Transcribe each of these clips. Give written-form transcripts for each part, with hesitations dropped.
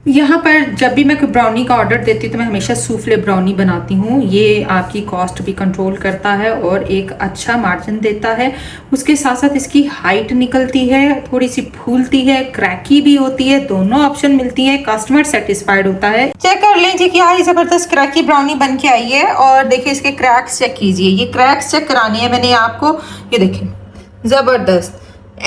यहाँ पर जब भी मैं कोई ब्राउनी का ऑर्डर देती हूँ तो मैं हमेशा सूफले ब्राउनी बनाती हूँ। ये आपकी कॉस्ट भी कंट्रोल करता है और एक अच्छा मार्जिन देता है। उसके साथ साथ इसकी हाइट निकलती है, थोड़ी सी फूलती है, क्रैकी भी होती है, दोनों ऑप्शन मिलती है, कस्टमर सेटिस्फाइड होता है। चेक कर लें जी क्या ही जबरदस्त क्रैकी ब्राउनी बन के आई है। और देखिए इसके क्रैक्स चेक कीजिए, ये क्रैक्स चेक करानी है मैंने आपको। ये देखिए जबरदस्त,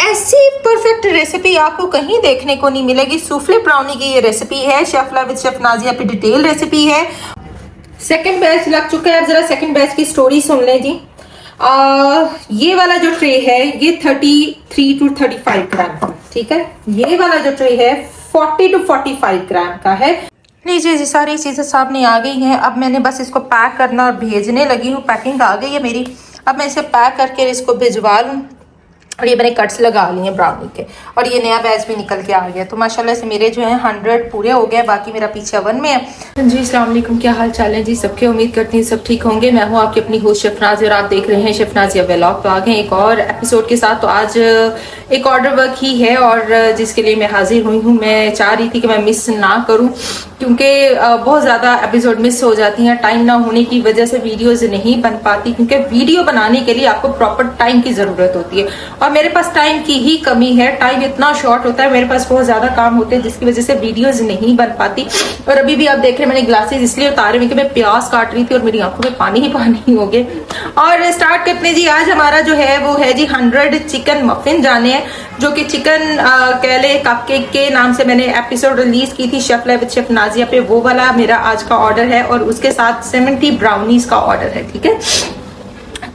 ऐसी परफेक्ट रेसिपी आपको कहीं देखने को नहीं मिलेगी। सूफले ब्राउनी की ये रेसिपी है, chef love with chef Nazia पे डिटेल रेसिपी है। सेकंड बैच लग चुका है, अब जरा सेकंड बैच की स्टोरी सुन लें जी। ये वाला जो ट्रे है ये 33 to 35 ग्राम का, ठीक है। ये वाला जो ट्रे है 40 to 45 ग्राम का है। लीजिए जी सारी चीज़ें सामने आ गई हैं। अब मैंने बस इसको पैक करना और भेजने लगी हूँ। पैकिंग आ गई है मेरी, अब मैं इसे पैक करके इसको भिजवा लूँ। और ये मैंने कट्स लगा लिए हैं ब्राउनी के, और ये नया बैच भी निकल के आ गया। तो माशाल्लाह से मेरे जो है 100 पूरे हो गए, बाकी मेरा पीछे 1 में है। जी अस्सलाम वालेकुम, क्या हाल चाल है जी सबके। उम्मीद करती हूँ सब ठीक होंगे। मैं हूँ आपकी अपनी होस्ट शेफ नाज़िया और आप देख रहे हैं शेफ नाज़िया व्लॉग। तो आ गए एक और एपिसोड के साथ। तो आज एक ऑर्डर वर्क ही है और जिसके लिए मैं हाजिर हुई हूँ। मैं चाह रही थी कि मैं मिस ना करूँ, क्योंकि बहुत ज़्यादा एपिसोड मिस हो जाती हैं। टाइम ना होने की वजह से वीडियोस नहीं बन पाती, क्योंकि वीडियो बनाने के लिए आपको प्रॉपर टाइम की ज़रूरत होती है और मेरे पास टाइम की ही कमी है। टाइम इतना शॉर्ट होता है, मेरे पास बहुत ज़्यादा काम होते हैं जिसकी वजह से वीडियोस नहीं बन पाती। और अभी भी आप देख रहे हैं मैंने ग्लासेस इसलिए उतारे हुए कि मैं प्याज काट रही थी और मेरी आंखों में पानी ही पानी हो गया। और स्टार्ट करते हैं जी। आज हमारा जो है वो है जी 100 चिकन मफिन जाने हैं, जो कि चिकन कह ले कपकेक के नाम से मैंने एपिसोड रिलीज की थी chef love with chef Nazia पे, वो वाला मेरा आज का ऑर्डर है। और उसके साथ 70 ब्राउनीज का ऑर्डर है, ठीक है।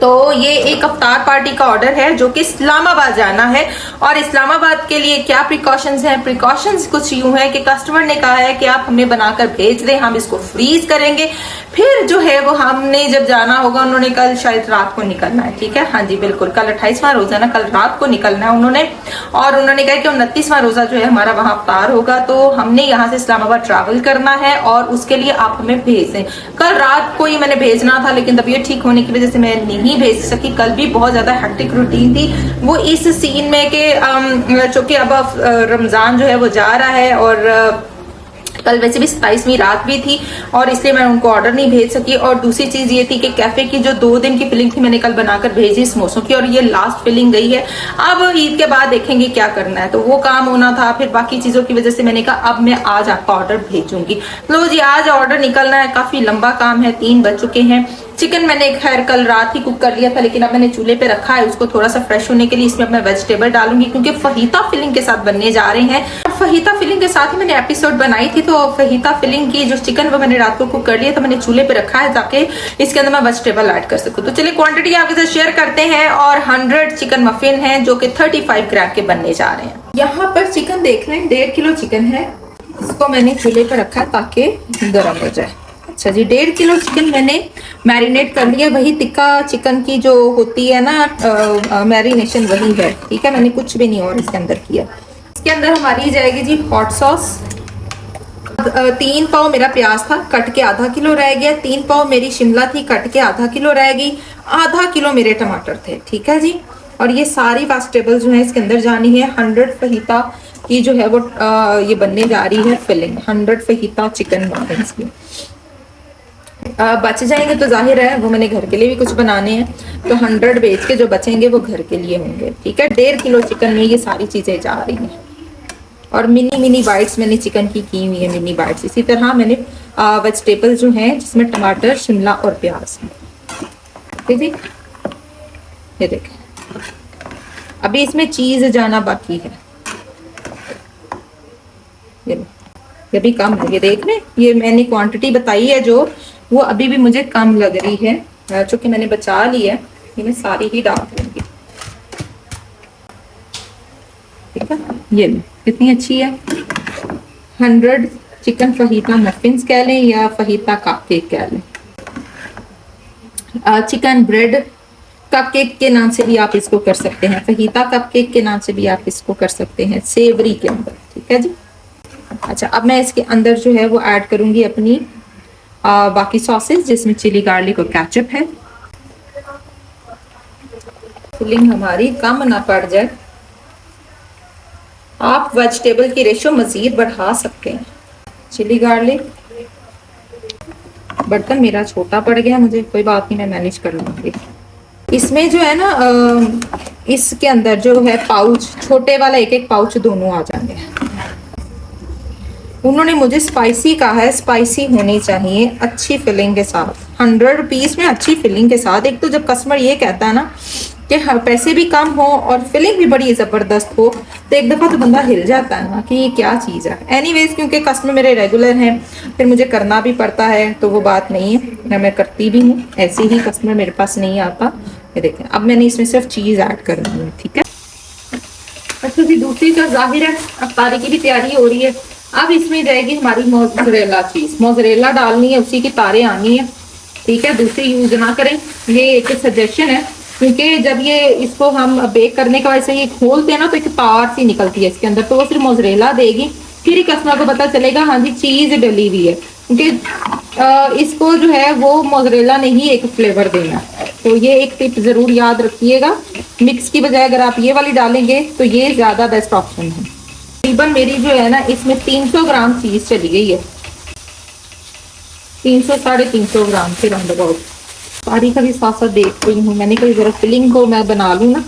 तो ये एक अफ्तार पार्टी का ऑर्डर है जो कि इस्लामाबाद जाना है। और इस्लामाबाद के लिए क्या प्रिकॉशंस हैं? प्रिकॉशंस कुछ यूं है कि कस्टमर ने कहा है कि आप हमें बनाकर भेज दें, हम इसको फ्रीज करेंगे, फिर जो है वो हमने जब जाना होगा, उन्होंने कल शायद रात को निकलना है, ठीक है। हाँ जी बिल्कुल, कल 28वां रोजा ना, कल रात को निकलना है उन्होंने। और उन्होंने कहा कि 29वां रोजा जो है हमारा वहां अफ्तार होगा, तो हमने यहाँ से इस्लामाबाद ट्रैवल करना है और उसके लिए आप हमें भेज दें। कल रात को ही मैंने भेजना था, लेकिन तबीयत ठीक होने की वजह से मैं नहीं भेज सकी। कल भी बहुत ज्यादा हेक्टिक रूटीन थी वो इस सीन में कि चूंकि अब रमजान जो है वो जा रहा है और कल वैसे भी 27वीं रात भी थी और इसलिए मैं उनको ऑर्डर नहीं भेज सकी। और दूसरी चीज ये थी कि कैफे की जो 2 दिन की फिलिंग थी मैंने कल बनाकर भेजी समोसों की, और ये लास्ट फिलिंग गई है। अब ईद के बाद देखेंगे क्या करना है, तो वो काम होना था। फिर बाकी चीजों की वजह से मैंने कहा अब मैं आज आपका ऑर्डर भेजूंगी। लो जी आज ऑर्डर निकलना है, काफी लंबा काम है, 3 बज चुके हैं। चिकन मैंने खैर कल रात ही कुक कर लिया था, लेकिन अब मैंने चूल्हे पे रखा है उसको थोड़ा सा फ्रेश होने के लिए। इसमें मैं वेजिटेबल डालूंगी क्योंकि फहीता फिलिंग के साथ बनने जा रहे हैं। फहीता फिलिंग के साथ ही मैंने एपिसोड बनाई थी, तो फहीता फिलिंग की जो चिकन वो मैंने रात को कुक कर लिया, तो मैंने चूल्हे पे रखा है ताकि इसके अंदर मैं वेजिटेबल ऐड कर सकूं। तो चलिए क्वांटिटी आपके साथ शेयर करते हैं। और 100 चिकन मफिन है जो कि 35 ग्राम के बनने जा रहे हैं। यहाँ पर चिकन देख रहे हैं, 1.5 किलो चिकन है। इसको मैंने चूल्हे पे रखा है ताकि गर्म हो जाए। अच्छा जी 1.5 किलो चिकन मैंने मैरिनेट कर लिया। वही टिक्का चिकन की जो होती है ना मैरिनेशन वही है, ठीक है। मैंने कुछ भी नहीं और इसके अंदर किया। इसके अंदर हमारी जाएगी जी हॉट सॉस। 3 पाव मेरा प्याज था, कट के आधा किलो रह गया। 3 पाव मेरी शिमला थी, कट के आधा किलो रह गई। आधा किलो मेरे टमाटर थे, ठीक है जी। और ये सारी वेजिटेबल जो है इसके अंदर जानी है। 100 फहीता की जो है वो ये बनने जा रही है फिलिंग, 100 फहीता चिकन मफिन्स की। बच जाएंगे तो जाहिर है वो मैंने घर के लिए भी कुछ बनाने हैं, तो 100 बेच के जो बचेंगे वो घर के लिए होंगे, ठीक है। 1.5 किलो चिकन में ये सारी चीजें जा रही हैं। और मिनी बाइट्स मैंने चिकन की हुई है, मिनी बाइट्स। इसी तरह मैंने वेजिटेबल जो हैं जिसमें टमाटर, शिमला और प्याज है, ठीक है। ये देखें अभी इसमें चीज जाना बाकी है। ये भी कम है, ये देख रहे, ये मैंने क्वांटिटी बताई है जो वो अभी भी मुझे कम लग रही है, चूंकि मैंने बचा ली है। ये मैं सारी ही डाल दूंगी, ठीक है। ये कितनी अच्छी है। 100 चिकन फहीता मफिन्स कह लें या फहीता कपकेक कह लें। चिकन ब्रेड कपकेक के नाम से भी आप इसको कर सकते हैं, फहीता कपकेक के नाम से भी आप इसको कर सकते हैं, सेवरी के अंदर, ठीक है जी। अच्छा अब मैं इसके अंदर जो है वो ऐड करूंगी अपनी बाकी सॉसेस, जिसमें चिली गार्लिक और केचप है। फिलिंग हमारी कम ना पड़ जाए। आप वेजिटेबल की रेशो मजीद बढ़ा सकते हैं। Chilli garlic. बर्तन मेरा छोटा पड़ गया, मुझे कोई बात नहीं, मैं मैनेज कर लूँगी। इसमें जो है ना इसके अंदर जो है पाउच, छोटे वाला एक एक पाउच दोनों आ जाएंगे। उन्होंने मुझे स्पाइसी कहा है, स्पाइसी होनी चाहिए अच्छी फिलिंग के साथ। 100 रुपीज़ में अच्छी फिलिंग के साथ। एक तो जब कस्टमर ये कहता है ना कि पैसे भी कम हो और फिलिंग भी बड़ी ज़बरदस्त हो, तो एक दफ़ा तो बंदा हिल जाता है ना कि ये क्या चीज़ है। एनीवेज, क्योंकि कस्टमर मेरे रेगुलर हैं, फिर मुझे करना भी पड़ता है, तो वो बात नहीं है, मैं करती भी हूँ। ऐसे ही कस्टमर मेरे पास नहीं आता। ये देखें, अब मैंने इसमें सिर्फ चीज़ ऐड करनी है, ठीक है। अच्छा जी, दूसरी तो जाहिर है अफ्तारी की भी तैयारी हो रही है। अब इसमें जाएगी हमारी मोज़रेला चीज़, मोज़रेला डालनी है, उसी की तारें आनी है, ठीक है। दूसरी यूज ना करें, ये एक सजेशन है, क्योंकि जब ये इसको हम बेक करने का वैसे ये खोलते हैं ना, तो एक तार सी निकलती है इसके अंदर, तो वो सिर्फ मोज़रेला देगी, फिर ही कस्टमर को पता चलेगा हाँ जी चीज़ डली हुई है, क्योंकि इसको जो है वो मोज़रेला ने ही एक फ्लेवर देना। तो ये एक टिप ज़रूर याद रखिएगा, मिक्स की बजाय अगर आप ये वाली डालेंगे तो ये ज़्यादा बेस्ट ऑप्शन है। तकरीबन मेरी जो है ना इसमें 300 ग्राम चीज़ चली गई है, 300 350 ग्राम से राउंड अबाउट। सारी का भी साथ साथ देख रही हूँ मैंने, कोई ज़रा फिलिंग को मैं बना लूँ ना,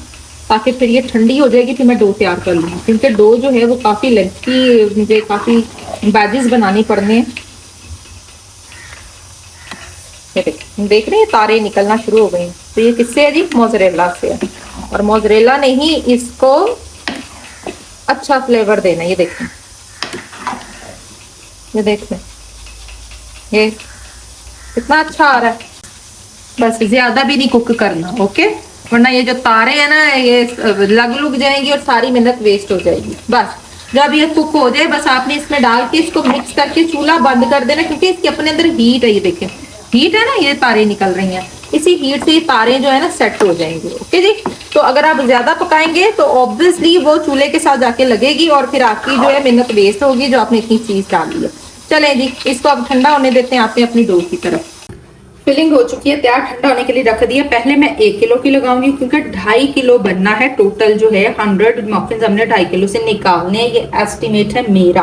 ताकि फिर ये ठंडी हो जाएगी, फिर मैं डो तैयार कर लूँ, क्योंकि डो जो है वो काफ़ी लेंथी, मुझे काफ़ी बैजेस बनाने पड़ने हैं। देख रहे हैं तारे निकलना शुरू हो गए, तो ये किससे है जी? मोज़रेला से है, और मोज़रेला ने ही इसको अच्छा फ्लेवर देना। ये देखें, ये देखें, ये कितना अच्छा आ रहा है। बस ज्यादा भी नहीं कुक करना, ओके, वरना ये जो तारे हैं ना ये लग जाएंगी और सारी मेहनत वेस्ट हो जाएगी। बस जब ये कुक हो जाए, बस आपने इसमें डाल के इसको मिक्स करके चूल्हा बंद कर देना, क्योंकि इसके अपने अंदर हीट है। ये देखें, हीट है ना, ये तारे निकल रही हैं, इसी हीट से ये तारे जो है ना सेट हो जाएंगे, ओके जी। तो अगर आप ज्यादा पकाएंगे तो ऑब्वियसली वो चूल्हे के साथ जाके लगेगी, और फिर आपकी जो है मेहनत वेस्ट होगी जो आपने इतनी चीज डाली है। चलें जी, इसको अब ठंडा होने देते हैं आपने अपनी डो की तरफ। फिलिंग हो चुकी है तैयार, ठंडा होने के लिए रख दिया। पहले मैं 1 किलो की लगाऊंगी, क्योंकि 2.5 किलो बनना है टोटल। जो है 100 मफिन हमने 2.5 किलो से निकालने हैं, ये एस्टिमेट है मेरा।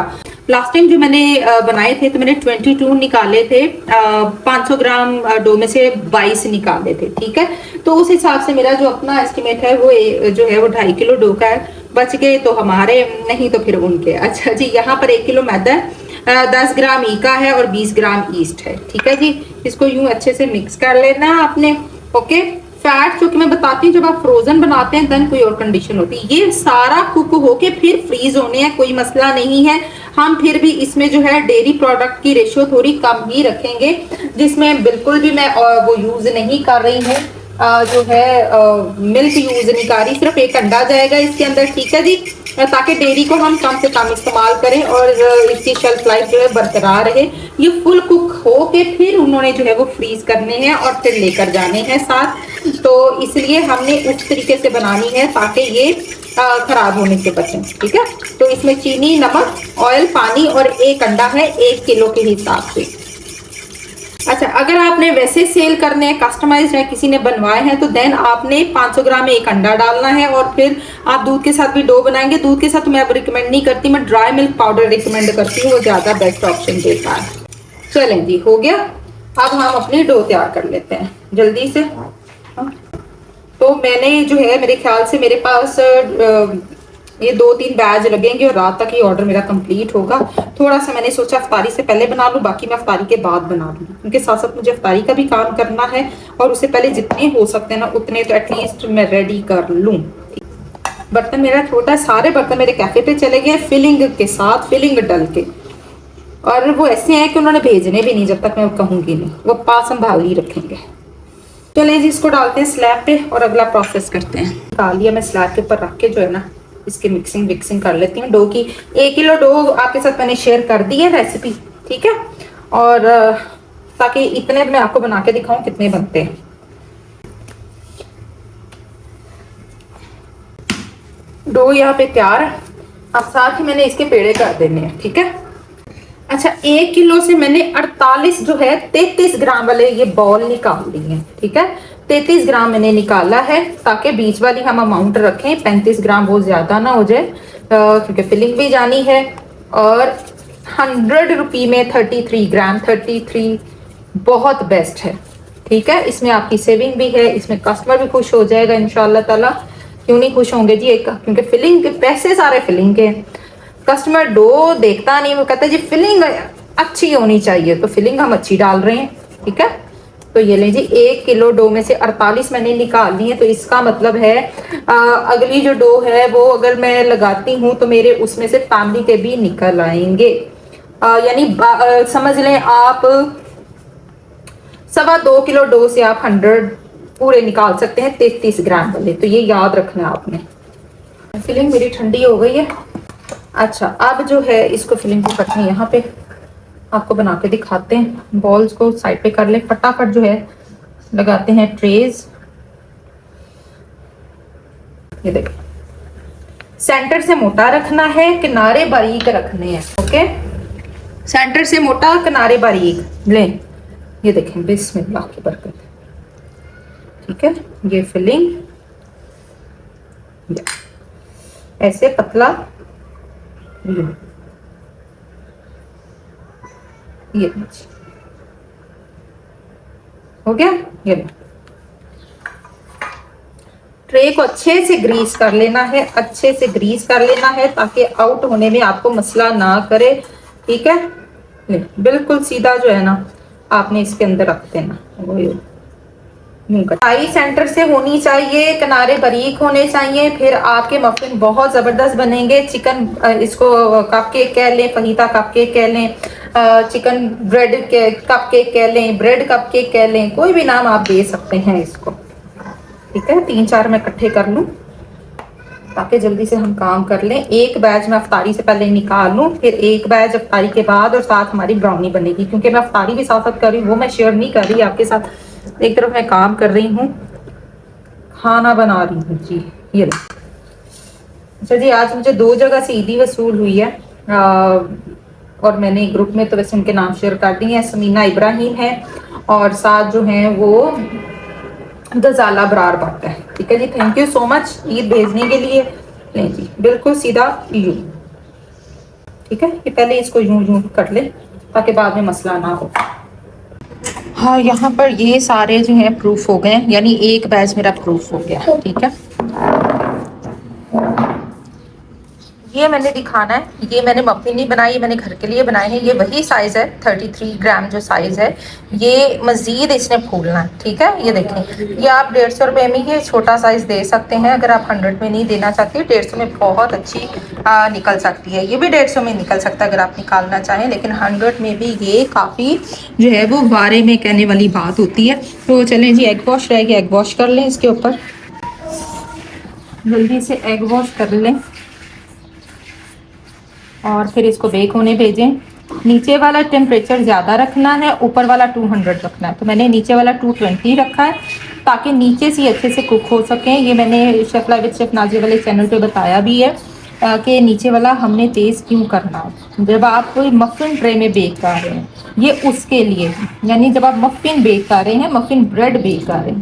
लास्ट टाइम जो मैंने बनाए थे तो मैंने 22 निकाले थे, 500 ग्राम डो में से 22 निकाले थे, ठीक है। तो उस हिसाब से मेरा जो अपना एस्टिमेट है वो जो है वो 2.5 किलो डो का है। बच गए तो हमारे, नहीं तो फिर उनके। अच्छा जी, यहाँ पर 1 किलो मैदा है, 10 ग्राम ईका है और 20 ग्राम ईस्ट है, ठीक है जी। इसको यूं अच्छे से मिक्स कर लेना है आपने, ओके। फैट जो कि मैं बताती हूँ, जब आप फ्रोजन बनाते हैं देन कोई और कंडीशन होती है। ये सारा कुक होके फिर फ्रीज होने हैं, कोई मसला नहीं है। हम फिर भी इसमें जो है डेयरी प्रोडक्ट की रेशियो थोड़ी कम ही रखेंगे, जिसमें बिल्कुल भी मैं वो यूज नहीं कर रही हूँ, जो है मिल्क यूज नहीं कर रही, सिर्फ एक अंडा जाएगा इसके अंदर, ठीक है जी, ताकि डेयरी को हम कम से कम इस्तेमाल करें और इसकी शेल्फ लाइफ जो है बरकरार रहे। ये फुल कुक हो के फिर उन्होंने जो है वो फ्रीज करने हैं और फिर लेकर जाने हैं साथ। तो इसलिए हमने उस तरीके से बनानी है ताकि ये खराब होने से बचें, ठीक है। तो इसमें चीनी, नमक, ऑयल, पानी और एक अंडा है 1 किलो के हिसाब से। अच्छा, अगर आपने वैसे सेल करने हैं कस्टमाइज है, किसी ने बनवाए हैं, तो देन आपने 500 ग्राम में एक अंडा डालना है, और फिर आप दूध के साथ भी डो बनाएंगे। दूध के साथ मैं अब रिकमेंड नहीं करती, मैं ड्राई मिल्क पाउडर रिकमेंड करती हूँ, वो ज़्यादा बेस्ट ऑप्शन देता है। चलें जी, हो गया। अब हम अपनी डो तैयार कर लेते हैं जल्दी से। तो मैंने जो है, मेरे ख्याल से मेरे पास ये 2-3 बैच लगेंगे और रात तक ये ऑर्डर मेरा कंप्लीट होगा। थोड़ा सा मैंने सोचा अफ्तारी से पहले बना लूँ, बाकी मैं अफ्तारी के बाद बना लूँ, क्योंकि साथ साथ मुझे अफ्तारी का भी काम करना है, और उससे पहले जितने हो सकते हैं ना उतने तो एटलीस्ट मैं रेडी कर लूँ। बर्तन मेरा छोटा है, सारे बर्तन मेरे कैफे पे चले गए फिलिंग के साथ, फिलिंग डल के, और वो ऐसे हैं कि उन्होंने भेजने भी नहीं जब तक मैं कहूँगी नहीं, वो पास संभाल ही रखेंगे। चलें जी, इसको डालते हैं स्लैब पे और अगला प्रोसेस करते हैं। डाल लिया मैं स्लैब के ऊपर रख के, जो है ना इसकी मिक्सिंग कर लेती हूँ डो की। 1 किलो डो आपके साथ मैंने शेयर कर दी है रेसिपी, ठीक है, और ताकि इतने मैं आपको बना के दिखाऊं कितने बनते हैं। डो यहाँ पे तैयार है, अब साथ ही मैंने इसके पेड़े कर देने हैं, ठीक है। अच्छा, 1 किलो से मैंने 48 जो है 33 ग्राम वाले ये बॉल निकाल दी है, ठीक है। 33 ग्राम मैंने निकाला है, ताकि बीच वाली हम अमाउंट रखें, 35 ग्राम वो ज्यादा ना हो जाए, क्योंकि फिलिंग भी जानी है और 100 रुपये में 33 ग्राम, 33 बहुत बेस्ट है। ठीक है, इसमें आपकी सेविंग भी है, इसमें कस्टमर भी खुश हो जाएगा इंशाल्लाह ताला। क्यों नहीं खुश होंगे जी, एक क्योंकि फिलिंग के पैसे सारे फिलिंग के। कस्टमर डो देखता नहीं, वो कहता है जी फिलिंग अच्छी होनी चाहिए, तो फिलिंग हम अच्छी डाल रहे हैं। ठीक है, तो ये लें जी, 1 किलो डो में से 48 मैंने निकाल ली है, तो इसका मतलब है अगली जो डो है वो अगर मैं लगाती हूँ तो मेरे उसमें से फैमिली के भी निकल आएंगे। यानी समझ लें आप 2.25 किलो डो से आप 100 पूरे निकाल सकते हैं 33 ग्राम वाले, तो ये याद रखना है आपने। फिलिंग मेरी ठंडी हो गई है। अच्छा, अब जो है इसको फिलिंग को कटनी यहाँ पे आपको बना के दिखाते हैं। बॉल्स को साइड पे कर ले, फटाफट जो है लगाते हैं ट्रेज। ये देखो, सेंटर से मोटा रखना है, किनारे बारीक रखने हैं। ओके, सेंटर से मोटा, किनारे बारीक लें। ये देखें, बिस्मिल्लाह की बरकत। ठीक है, ये फिलिंग ऐसे पतला, ये हो गया। ये ट्रे को अच्छे से ग्रीस कर लेना है, अच्छे से ग्रीस कर लेना है ताकि आउट होने में आपको मसला ना करे। ठीक है, बिल्कुल सीधा जो है ना आपने इसके अंदर रख देना। कटाई सेंटर से होनी चाहिए, किनारे बारीक होने चाहिए, फिर आपके मफिन बहुत ज़बरदस्त बनेंगे। चिकन इसको कपकेक कह लें, फहीता कपकेक कह लें, चिकन ब्रेड के कपकेक कह लें, ब्रेड कपकेक कह लें, कोई भी नाम आप दे सकते हैं इसको। ठीक है, 3-4 मैं इकट्ठे कर लूँ ताकि जल्दी से हम काम कर लें। एक बैच मैं अफ्तारी से पहले निकाल लूँ, फिर एक बैच अफ्तारी के बाद, और साथ हमारी ब्राउनी बनेगी। क्योंकि मैं अफ्तारी भी साथ साथ कर रही हूँ, वो मैं शेयर नहीं कर रही आपके साथ। एक तरफ मैं काम कर रही हूँ, खाना बना रही हूँ जी। ये लो। अच्छा जी, आज मुझे 2 जगह से ईदी वसूल हुई है और मैंने ग्रुप में तो वैसे उनके नाम शेयर कर दिए हैं। समीना इब्राहिम है और साथ जो हैं वो गजाला बरार भट्ट है। ठीक है जी, thank you so much Eid भेजने के लिए। नहीं जी, बिल्कुल सीधा यूं। ठीक है, ये पहले इसको यूं यूं कर ले ताकि बाद में मसला ना हो। हाँ, यहाँ पर ये सारे जो हैं प्रूफ हो गए, यानी एक बैच मेरा प्रूफ हो गया। ठीक है, ये मैंने दिखाना है, ये मैंने मफिन नहीं बनाई, ये मैंने घर के लिए बनाए हैं। ये वही साइज़ है, 33 ग्राम जो साइज़ है। ये मज़ीद इसने फूलना है। ठीक है, ये देखें, ये आप 150 रुपये में ये छोटा साइज़ दे सकते हैं। अगर आप 100 में नहीं देना चाहते, 150 में बहुत अच्छी निकल सकती है। ये भी 150 में निकल सकता है अगर आप निकालना चाहें, लेकिन 100 में भी ये काफ़ी जो है वो बारे में कहने वाली बात होती है। तो चलें जी, एग वॉश रह गया, एग वॉश कर लें। इसके ऊपर जल्दी से एग वॉश कर लें और फिर इसको बेक होने भेजें। नीचे वाला टेम्परेचर ज़्यादा रखना है, ऊपर वाला 200 रखना है। तो मैंने नीचे वाला 220 रखा है ताकि नीचे से अच्छे से कुक हो सकें। ये मैंने chef live with chef Nazia वाले चैनल पे बताया भी है कि नीचे वाला हमने तेज़ क्यों करना है। जब आप कोई मफ़िन ट्रे में बेक कर रहे हैं, ये उसके लिए, यानी जब आप मफ़िन बेक कर रहे हैं, मफ़िन ब्रेड बेक कर रहे हैं,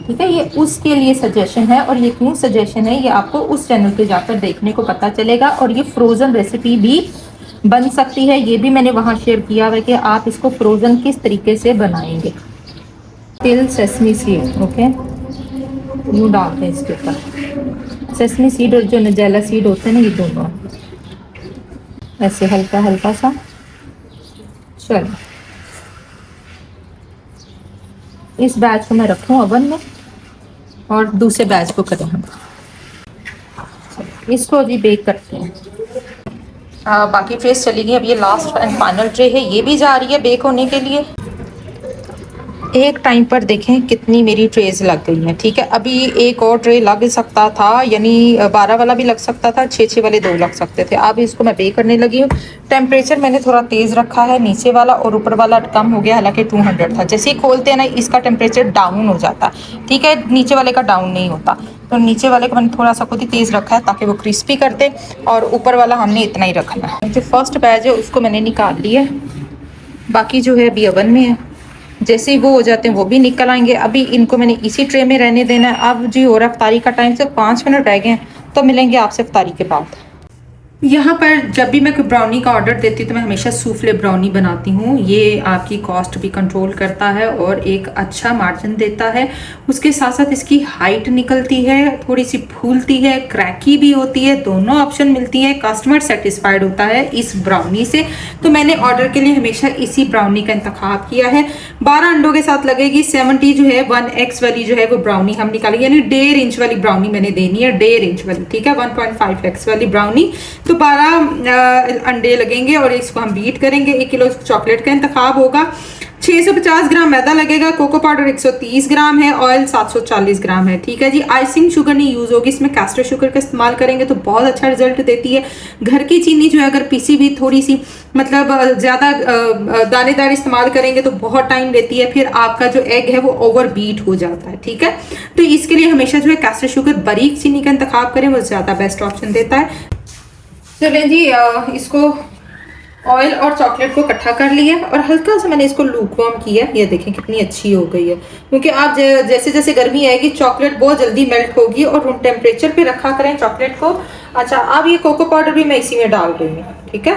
ठीक है, ये उसके लिए सजेशन है। और ये क्यों सजेशन है, ये आपको उस चैनल पे जाकर देखने को पता चलेगा। और ये फ्रोज़न रेसिपी भी बन सकती है, ये भी मैंने वहाँ शेयर किया हुआ है कि आप इसको फ्रोज़न किस तरीके से बनाएंगे। तिल सेसमी सीड, ओके, यूँ डालते हैं इसके ऊपर। सेसमी सीड और जो नजेला सीड होते हैं ना, ये दोनों ऐसे हल्का हल्का सा। चलो, इस बैच को मैं रखूँ ओवन में और दूसरे बैच को करें हम। इसको अभी बेक करते हैं। बाकी ट्रेस चली गई, अब ये लास्ट एंड फाइनल ट्रे है, ये भी जा रही है बेक होने के लिए। एक टाइम पर देखें कितनी मेरी ट्रेज लग गई हैं। ठीक है, अभी एक और ट्रे लग सकता था, यानी 12 वाला भी लग सकता था, 6 वाले 2 लग सकते थे। अब इसको मैं बेक करने लगी हूँ। टेम्परेचर मैंने थोड़ा तेज़ रखा है, नीचे वाला और ऊपर वाला कम हो गया, हालांकि 200 था। जैसे ही खोलते हैं ना, इसका टेम्परेचर डाउन हो जाता है। ठीक है, नीचे वाले का डाउन नहीं होता। तो नीचे वाले को मैंने थोड़ा सा खुद ही तेज़ रखा है ताकि वो क्रिस्पी कर दे, और ऊपर वाला हमने इतना ही रखना है। जो फर्स्ट बैच है उसको मैंने निकाल लिया है, बाकी जो है अभी ओवन में है। जैसे ही वो हो जाते हैं वो भी निकल आएंगे। अभी इनको मैंने इसी ट्रे में रहने देना है। अब जी हो रहा है अफ्तारी का टाइम, सिर्फ 5 मिनट रह गए हैं, तो मिलेंगे आपसे अफ्तारी के बाद। यहाँ पर जब भी मैं कोई ब्राउनी का ऑर्डर देती हूँ तो मैं हमेशा सूफले ब्राउनी बनाती हूँ। ये आपकी कॉस्ट भी कंट्रोल करता है और एक अच्छा मार्जिन देता है। उसके साथ साथ इसकी हाइट निकलती है, थोड़ी सी फूलती है, क्रैकी भी होती है, दोनों ऑप्शन मिलती है। कस्टमर सेटिस्फाइड होता है इस ब्राउनी से। तो मैंने ऑर्डर के लिए हमेशा इसी ब्राउनी का इंतखाब किया है। 12 अंडों के साथ लगेगी। 70 जो है 1x वाली जो है वो ब्राउनी हम निकालेंगे, यानी 1.5 इंच वाली ब्राउनी मैंने देनी है, 1.5 इंच वाली, ठीक है। 1.5x वाली ब्राउनी, तो 12 अंडे लगेंगे और इसको हम बीट करेंगे। 1 किलो चॉकलेट का इंतखाब होगा। 650 ग्राम मैदा लगेगा। कोको पाउडर 130 ग्राम है। ऑयल 740 ग्राम है, ठीक है जी। आइसिंग शुगर नहीं यूज होगी इसमें, कैस्टर शुगर का इस्तेमाल करेंगे तो बहुत अच्छा रिजल्ट देती है। घर की चीनी जो है अगर पीसी भी थोड़ी सी मतलब ज्यादा दानेदार इस्तेमाल करेंगे तो बहुत टाइम लेती है, फिर आपका जो एग है वो ओवर बीट हो जाता है, ठीक है। तो इसके लिए हमेशा जो है कैस्टर शुगर बारीक चीनी का इंतखाब करें, वो ज्यादा बेस्ट ऑप्शन देता है। चलें जी, इसको ऑयल और चॉकलेट को इकट्ठा कर लिया और हल्का सा मैंने इसको लूकवार्म किया। ये देखें कितनी अच्छी हो गई है, क्योंकि आप जैसे जैसे गर्मी आएगी चॉकलेट बहुत जल्दी मेल्ट होगी। और रूम टेम्परेचर पे रखा करें चॉकलेट को। अच्छा, अब ये कोको पाउडर भी मैं इसी में डाल रही हूँ, ठीक है।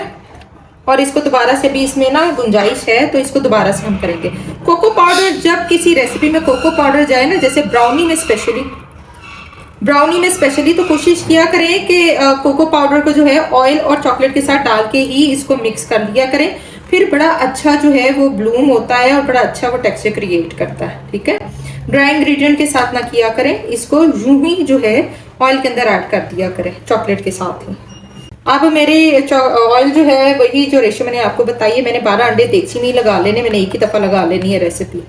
और इसको दोबारा से भी इसमें ना गुंजाइश है तो इसको दोबारा से हम करेंगे। कोको पाउडर, जब किसी रेसिपी में कोको पाउडर जाए ना, जैसे ब्राउनी में स्पेशली तो कोशिश किया करें कि कोको पाउडर को जो है ऑयल और चॉकलेट के साथ डाल के ही इसको मिक्स कर लिया करें। फिर बड़ा अच्छा जो है वो ब्लूम होता है और बड़ा अच्छा वो टेक्सचर क्रिएट करता है, ठीक है। ड्राई इंग्रेडिएंट के साथ ना किया करें, इसको यूं ही जो है ऑयल के अंदर ऐड कर दिया करें चॉकलेट के साथ ही। अब मेरे ऑयल जो है वही जो रेशो मैंने आपको बताई है। मैंने 12 अंडे देगची नहीं लगा लेने, मैंने एक ही दफ़ा लगा लेनी है रेसिपी।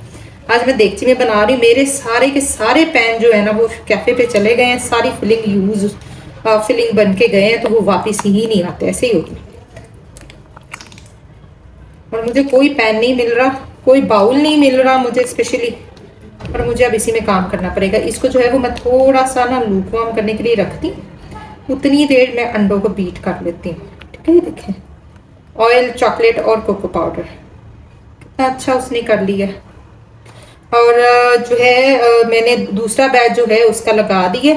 आज मैं देगची में बना रही हूँ। मेरे सारे के सारे पैन जो है ना वो कैफे पे चले गए हैं, सारी फिलिंग बन के गए हैं, तो वो वापस ही नहीं आते, ऐसे ही होती। और मुझे कोई पैन नहीं मिल रहा, कोई बाउल नहीं मिल रहा मुझे स्पेशली, और मुझे अब इसी में काम करना पड़ेगा। इसको जो है वो मैं थोड़ा सा ना लूकवार्म करने के लिए रखती, उतनी देर मैं अंडों को बीट कर लेती हूँ, ठीक है। देखें ऑयल, चॉकलेट और कोको पाउडर कितना अच्छा उसने कर लिया। और जो है मैंने दूसरा बैच जो है उसका लगा दिया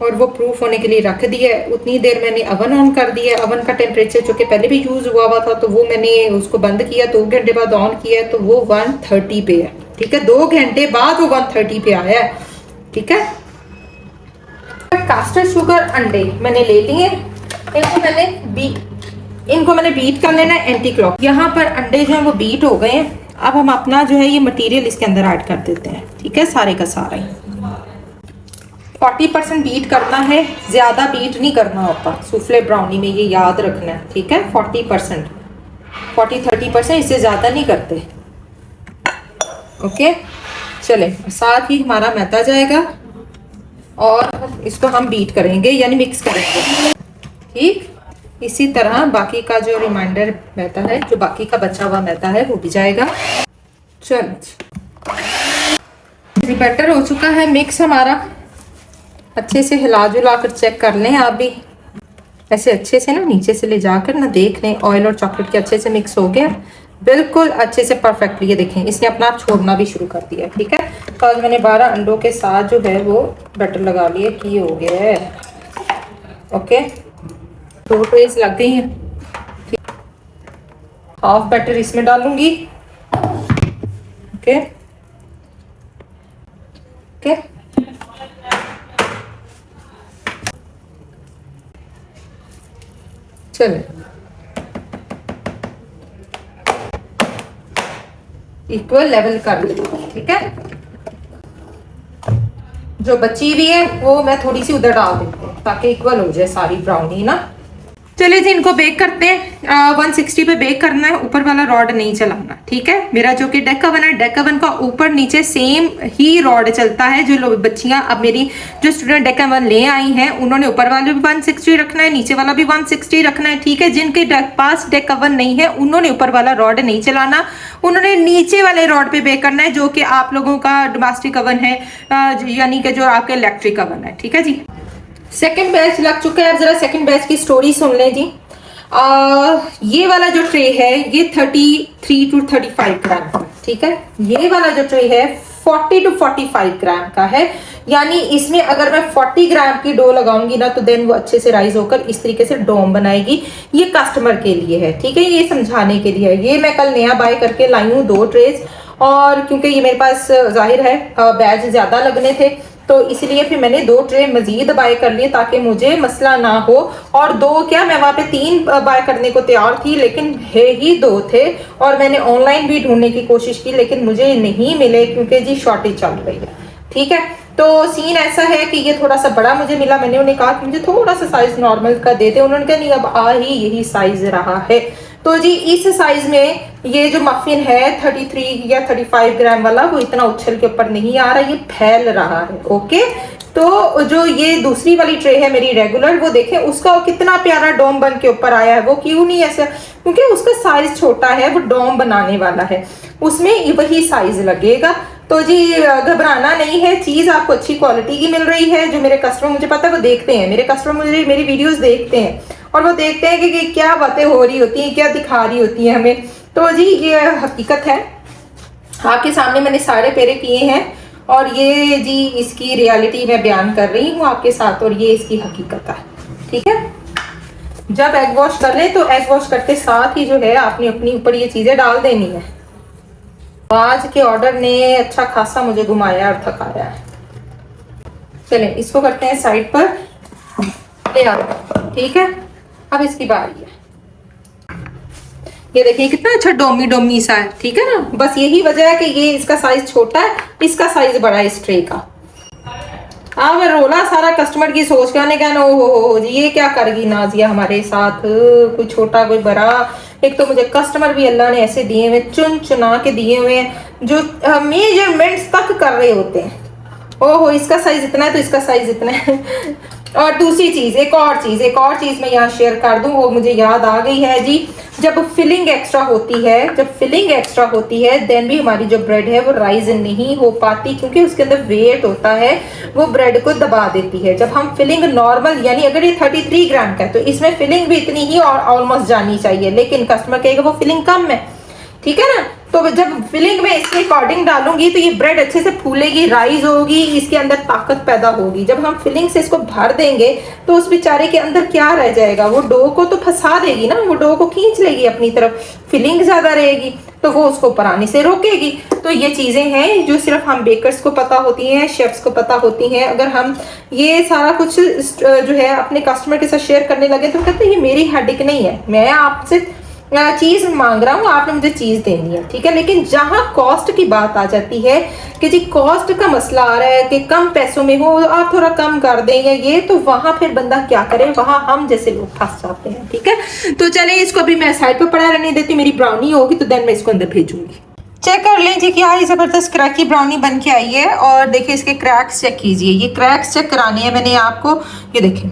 और वो प्रूफ होने के लिए रख दिया। उतनी देर मैंने अवन ऑन कर दिया। अवन का टेम्परेचर जो कि पहले भी यूज हुआ था तो वो मैंने उसको बंद किया, 2 घंटे बाद ऑन किया तो वो 130 पे है, ठीक है। 2 घंटे बाद वो 130 पे आया है, ठीक है। कैस्टर शुगर अंडे मैंने ले लिए, इनको मैंने बीट कर लेना है एंटी क्लॉक। यहाँ पर अंडे जो है वो बीट हो गए हैं। अब हम अपना जो है ये मटेरियल इसके अंदर ऐड कर देते हैं, ठीक है, सारे का सारा ही। 40% बीट करना है, ज्यादा बीट नहीं करना होता सूफले ब्राउनी में, ये याद रखना है, ठीक है। 40%, 40-30%, इससे ज्यादा नहीं करते, ओके। चले, साथ ही हमारा मैदा जाएगा और इसको हम बीट करेंगे यानी मिक्स करेंगे, ठीक। इसी तरह बाकी का जो रिमाइंडर मैदा है, जो बाकी का बचा हुआ मैदा है वो भी जाएगा। चलो, बैटर हो चुका है मिक्स हमारा। अच्छे से हिला जुला कर चेक कर लें आप भी, ऐसे अच्छे से ना नीचे से ले जाकर ना देख लें ऑयल और चॉकलेट के अच्छे से मिक्स हो गया, बिल्कुल अच्छे से परफेक्टली। ये देखें इसने अपना आप छोड़ना भी शुरू कर दिया, ठीक है। तो आज मैंने 12 अंडों के साथ जो है वो बैटर लगा लिए, कि हो गया है, ओके। 2 ट्रेस लग गई हैं, हाफ बैटर इसमें डालूंगी, ओके ओके। चलो, इक्वल लेवल कर लो, ठीक है। जो बची हुई है वो मैं थोड़ी सी उधर डाल देती हूँ ताकि इक्वल हो जाए सारी ब्राउनी ना। चलिए जी, इनको बेक करते हैं। 160 पे बेक करना है, ऊपर वाला रॉड नहीं चलाना, ठीक है। मेरा जो कि डेक ओवन है, डेक ओवन का ऊपर नीचे सेम ही रॉड चलता है। जो लोग बच्चियां अब मेरी जो स्टूडेंट डेक ओवन ले आई हैं उन्होंने ऊपर वाला भी 160 रखना है, नीचे वाला भी 160 रखना है, ठीक है। जिनके पास डेक ओवन नहीं है उन्होंने ऊपर वाला रॉड नहीं चलाना, उन्होंने नीचे वाले रॉड पे बेक करना है, जो कि आप लोगों का डोमेस्टिक ओवन है, यानी कि जो आपके इलेक्ट्रिक ओवन है, ठीक है जी। सेकंड बैच लग चुका है। अब जरा सेकंड बैच की स्टोरी सुन लें जी। ये वाला जो ट्रे है ये 33 to 35 ग्राम का, ठीक है। ये वाला जो ट्रे है 40 to 45 ग्राम का है। यानी इसमें अगर मैं 40 ग्राम की डो लगाऊंगी ना तो देन वो अच्छे से राइज होकर इस तरीके से डोम बनाएगी। ये कस्टमर के लिए है, ठीक है, ये समझाने के लिए है। ये मैं कल नया बाय करके लाई हूँ 2 ट्रेज, और क्योंकि ये मेरे पास जाहिर है बैच ज़्यादा लगने थे तो इसलिए फिर मैंने 2 ट्रे मजीद बाय कर लिए ताकि मुझे मसला ना हो। और 2 क्या, मैं वहाँ पे 3 बाय करने को तैयार थी लेकिन है ही 2 थे, और मैंने ऑनलाइन भी ढूंढने की कोशिश की लेकिन मुझे नहीं मिले क्योंकि जी शॉर्टेज चल रही है, ठीक है। तो सीन ऐसा है कि ये थोड़ा सा बड़ा मुझे मिला, मैंने उन्हें कहा कि मुझे थोड़ा सा साइज नॉर्मल का दे दे, उन्होंने कहा नहीं अब आ ही यही साइज रहा है। तो जी इस साइज में ये जो मफिन है 33 या 35 ग्राम वाला वो इतना उछल के ऊपर नहीं आ रहा, ये फैल रहा है, ओके। तो जो ये दूसरी वाली ट्रे है मेरी रेगुलर, वो देखें उसका वो कितना प्यारा डोम बन के ऊपर आया है। वो क्यों नहीं ऐसा, क्योंकि उसका साइज छोटा है, वो डोम बनाने वाला है, उसमें वही साइज लगेगा। तो जी घबराना नहीं है, चीज आपको अच्छी क्वालिटी की मिल रही है। जो मेरे कस्टमर, मुझे पता है वो देखते हैं, मेरे कस्टमर मुझे मेरी वीडियोस देखते हैं और वो देखते हैं कि क्या बातें हो रही होती हैं, क्या दिखा रही होती हैं हमें। तो जी ये हकीकत है, आपके सामने मैंने सारे पेरे किए हैं और ये जी इसकी रियलिटी मैं बयान कर रही हूँ आपके साथ, और ये इसकी हकीकत है, ठीक है। जब एग वॉश कर ले तो एग वॉश करके साथ ही जो है आपने अपनी ऊपर ये चीजें डाल देनी है। आज के ऑर्डर ने अच्छा खासा मुझे घुमाया और थकाया है। चलें इसको करते हैं साइड पर ले आते हैं, ठीक है। अब इसकी बारी है, ये देखिए कितना अच्छा डोमी डोमी सा है, ठीक है ना। बस यही वजह है कि ये इसका साइज छोटा है, इसका साइज बड़ा है इस ट्रे का। अब रोला सारा कस्टमर की सोच के, कहना ओ जी ये क्या करेगी नाजिया हमारे साथ, कोई छोटा कोई बड़ा। एक तो मुझे कस्टमर भी अल्लाह ने ऐसे दिए हुए, चुन चुना के दिए हुए हैं जो मेजरमेंट्स तक कर रहे होते हैं। ओहो इसका साइज इतना है तो इसका साइज इतना है। और दूसरी चीज, एक और चीज मैं यहाँ शेयर कर दूं, वो मुझे याद आ गई है जी। जब फिलिंग एक्स्ट्रा होती है देन भी हमारी जो ब्रेड है वो राइज नहीं हो पाती, क्योंकि उसके अंदर वेट होता है, वो ब्रेड को दबा देती है। जब हम फिलिंग नॉर्मल, यानी अगर ये 33 ग्राम का है तो इसमें फिलिंग भी इतनी ही और ऑलमोस्ट जानी चाहिए, लेकिन कस्टमर कहेगा वो फिलिंग कम है, ठीक है ना। तो जब फिलिंग में इसके अकॉर्डिंग डालूंगी तो ये ब्रेड अच्छे से फूलेगी, राइज होगी, इसके अंदर ताकत पैदा होगी। जब हम फिलिंग से इसको भर देंगे तो उस बेचारे के अंदर क्या रह जाएगा, वो डो को तो फंसा देगी ना, वो डो को खींच लेगी अपनी तरफ, फिलिंग ज्यादा रहेगी तो वो उसको ऊपर आने से रोकेगी। तो ये चीजें हैं जो सिर्फ हम बेकर्स को पता होती हैं, शेफ्स को पता होती हैं। अगर हम ये सारा कुछ जो है अपने कस्टमर के साथ शेयर करने लगे तो कहते हैं ये मेरी हेडेक नहीं है, मैं आपसे चीज मांग रहा हूँ, आपने मुझे चीज देनी है, ठीक है। लेकिन जहां कॉस्ट की बात आ जाती है कि जी कॉस्ट का मसला आ रहा है कि कम पैसों में हो, आप थोड़ा कम कर देंगे ये, तो वहां फिर बंदा क्या करे, वहां हम जैसे लोग फंस जाते हैं, ठीक है। तो चलिए इसको अभी मैं साइड पे पड़ा रहने देती हूँ, मेरी ब्राउनी होगी तो देन मैं इसको अंदर भेजूंगी। चेक कर लें जी क्या जबरदस्त क्रैकी ब्राउनी बन के आई है। और देखिए इसके क्रैक्स चेक कीजिए, ये क्रैक्स चेक कराने हैं मैंने आपको, ये देखिए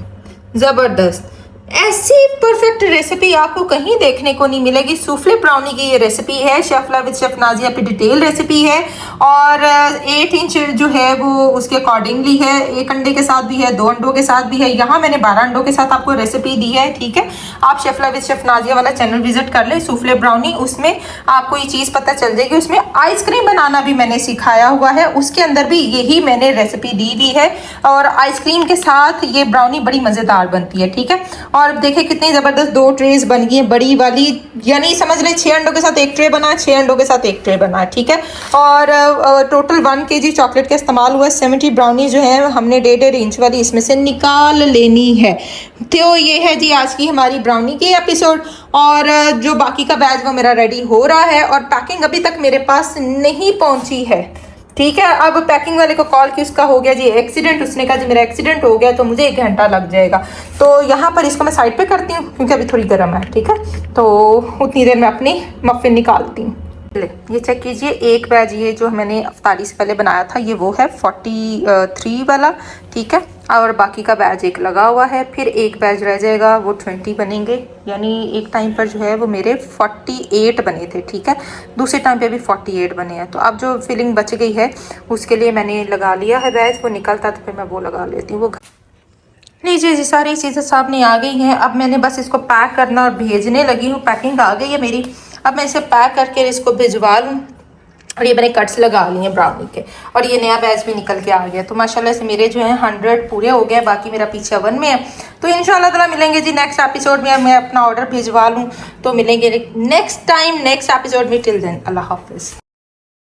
जबरदस्त ऐसी परफेक्ट रेसिपी आपको कहीं देखने को नहीं मिलेगी। सूफले ब्राउनी की ये रेसिपी है, शेफ विद शेफ नाजिया पे डिटेल रेसिपी है, और 8 इंच जो है वो उसके अकॉर्डिंगली है, 1 अंडे के साथ भी है, 2 अंडों के साथ भी है। यहाँ मैंने 12 अंडों के साथ आपको रेसिपी दी है, ठीक है। आप शेफ विद शेफ नाजिया वाला चैनल विजिट कर ले, सूफले ब्राउनी, उसमें आपको ये चीज़ पता चल जाएगी। उसमें आइसक्रीम बनाना भी मैंने सिखाया हुआ है, उसके अंदर भी यही मैंने रेसिपी दी हुई है, और आइसक्रीम के साथ ये ब्राउनी बड़ी मज़ेदार बनती है, ठीक है। और देखिए कितनी जबरदस्त 2 ट्रेज बन गई है बड़ी वाली, यानी समझ लें 6 अंडों के साथ 1 ट्रे बना है, 6 अंडों के साथ 1 ट्रे बना है, ठीक है। और टोटल 1 kg चॉकलेट का इस्तेमाल हुआ है। 70 ब्राउनी जो है हमने 1.5 इंच वाली इसमें से निकाल लेनी है। तो ये है जी आज की हमारी ब्राउनी की एपिसोड, और जो बाकी का बैच वो मेरा रेडी हो रहा है, और पैकिंग अभी तक मेरे पास नहीं पहुंची है, ठीक है। अब पैकिंग वाले को कॉल की, उसका हो गया जी एक्सीडेंट, उसने कहा जी मेरा एक्सीडेंट हो गया तो मुझे 1 घंटा लग जाएगा। तो यहाँ पर इसको मैं साइड पे करती हूँ क्योंकि अभी थोड़ी गर्म है, ठीक है। तो उतनी देर में अपनी मफ़िन निकालती हूँ। ये चेक कीजिए, एक बैच ये जो मैंने अफ्तारी से पहले बनाया था ये वो है 43 वाला, ठीक है। और बाकी का बैच एक लगा हुआ है, फिर एक बैच रह जाएगा, वो 20 बनेंगे, यानी एक टाइम पर जो है वो मेरे 48 बने थे, ठीक है। दूसरे टाइम पे भी 48 बने हैं। तो अब जो फिलिंग बच गई है उसके लिए मैंने लगा लिया है बैच, वो निकलता तो फिर मैं वो लगा लेती हूँ। वो लीजिए जी सारी चीज़ें सामने आ गई हैं। अब मैंने बस इसको पैक करना और भेजने लगी हूँ, पैकिंग आ गई है मेरी। अब मैं इसे पैक करके इसको भिजवा लूँ और ये मैंने कट्स लगा लिए हैं ब्राउनी के, और ये नया बैच भी निकल के आ गया। तो माशाल्लाह से मेरे जो है 100 पूरे हो गए, बाकी मेरा पीछे 1 में है। तो इंशाल्लाह ताला मिलेंगे जी नेक्स्ट एपिसोड में। मैं अपना ऑर्डर भिजवा लूँ तो मिलेंगे नेक्स्ट टाइम नेक्स्ट एपिसोड में। टिल देन अल्लाह हाफिज़।